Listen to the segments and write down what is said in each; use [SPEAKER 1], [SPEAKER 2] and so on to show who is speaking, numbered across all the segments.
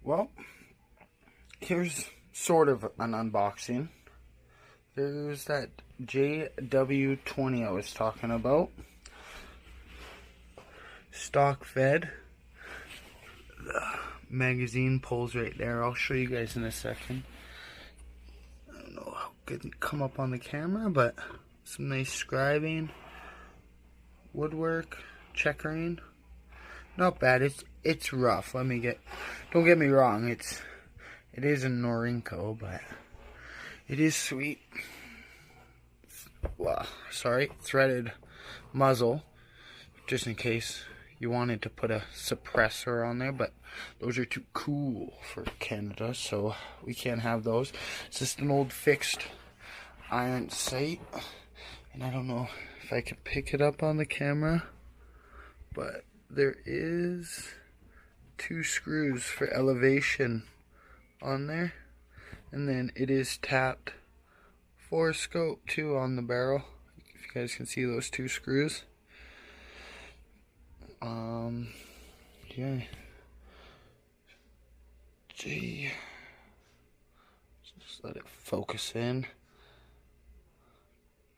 [SPEAKER 1] Well, here's sort of an unboxing. There's that jw-20 I was talking about. Stock fed. The magazine pulls right there. I'll show you guys in a second. I don't know how good it come up on the camera, but some nice scribing, woodwork, checkering. Not bad. It's rough. Don't get me wrong. It is a norinco, but it is sweet. Well, sorry, threaded muzzle, just in case you wanted to put a suppressor on there, but those are too cool for Canada, so we can't have those. It's just an old fixed iron sight, and I don't know if I can pick it up on the camera, but there is 2 screws for elevation on there, and then it is tapped for scope too on the barrel. If you guys can see those 2 screws. Yeah. Just let it focus in.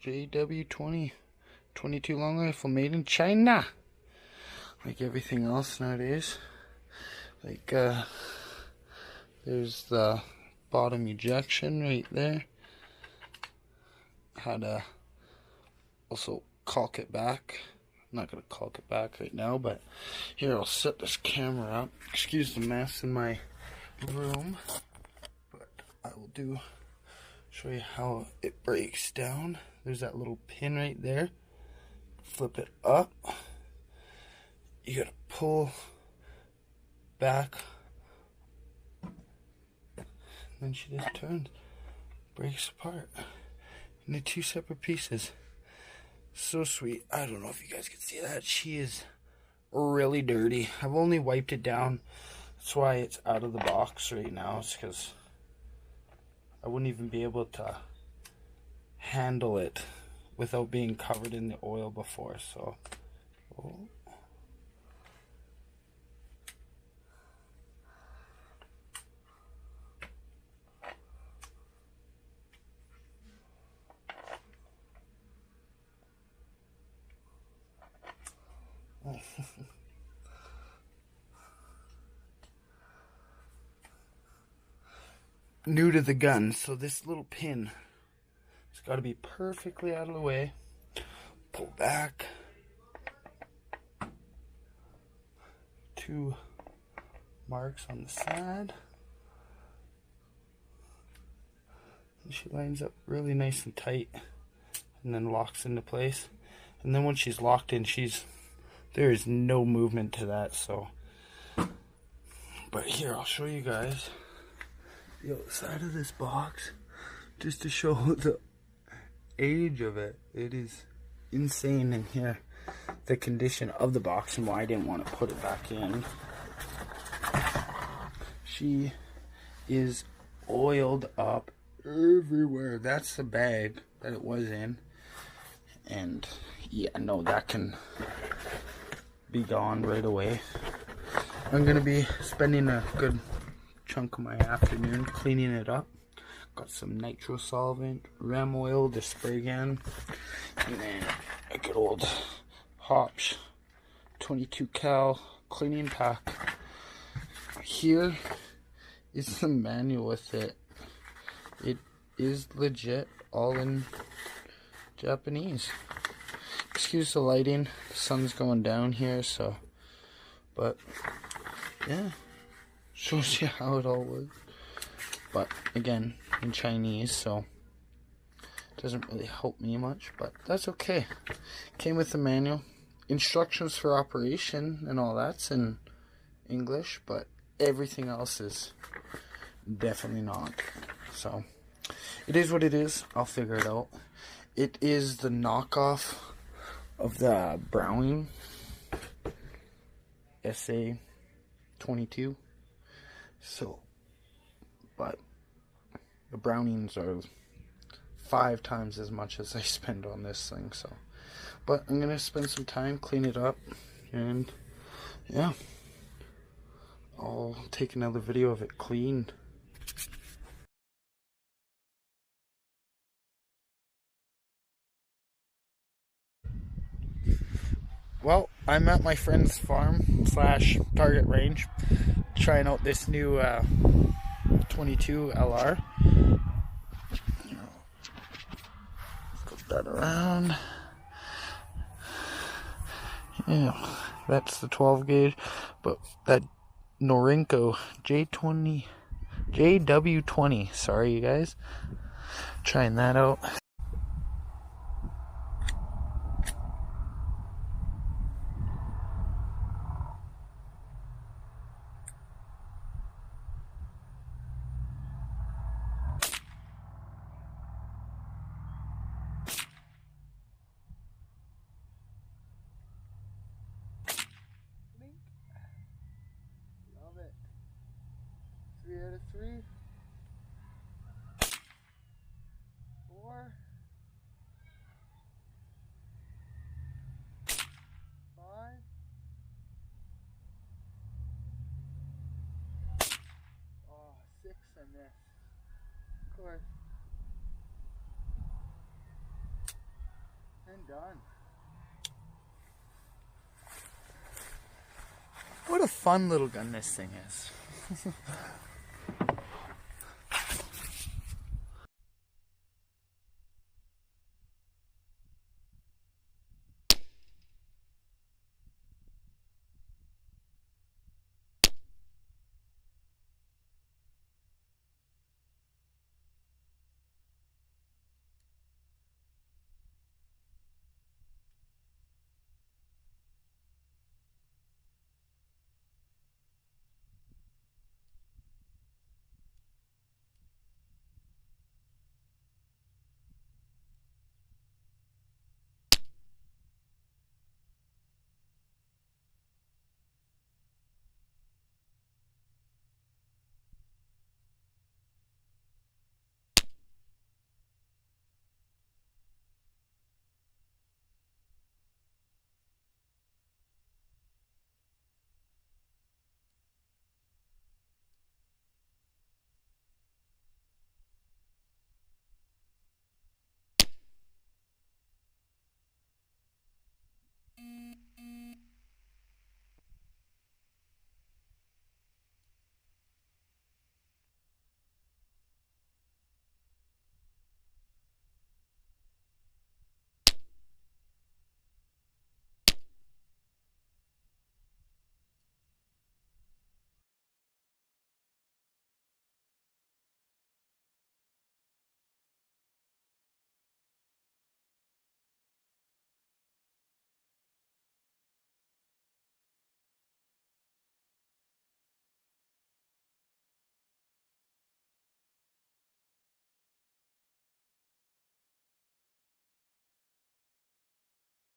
[SPEAKER 1] jw-20, 22 long rifle, made in China. Like everything else nowadays. Like there's the bottom ejection right there. How to also caulk it back. I'm not going to caulk it back right now, but here, I'll set this camera up. Excuse the mess in my room, but I will show you how it breaks down. There's that little pin right there. Flip it up. You got to pull back. Then she just turns, breaks apart into 2 separate pieces. So sweet. I don't know if you guys can see that. She is really dirty. I've only wiped it down. That's why it's out of the box right now. It's because I wouldn't even be able to handle it without being covered in the oil before. So, new to the gun, so this little pin, it's got to be perfectly out of the way. Pull back. 2 marks on the side. And she lines up really nice and tight, and then locks into place. And then when she's locked in, there is no movement to that. So, but here, I'll show you guys the outside of this box, just to show the age of it. It is insane in here, the condition of the box, and why I didn't want to put it back in. She is oiled up everywhere. That's the bag that it was in, and yeah, no, that can be gone right away. I'm gonna be spending a good chunk of my afternoon cleaning it up. Got some nitro solvent, ram oil to spray again, and then a good old Hops 22 cal cleaning pack. Here is the manual with it. It is legit, all in Japanese. Excuse the lighting, the sun's going down here, so, but yeah, shows you how it all works. But again, in Chinese, so it doesn't really help me much, but that's okay. Came with the manual, instructions for operation, and all that's in English, but everything else is definitely not. So it is what it is. I'll figure it out. It is the knockoff of the Browning SA-22. So, but the Brownings are 5 times as much as I spend on this thing. So, but I'm gonna spend some time, clean it up, and yeah, I'll take another video of it clean. Well, I'm at my friend's farm slash target range, trying out this new 22 LR. Put that around. Yeah, that's the 12 gauge, but that Norinco jw-20. Sorry, you guys. Trying that out. Love it. 3 out of 3. 4. 5. Oh, 6 I missed. Of course. And done. What a fun little gun this thing is.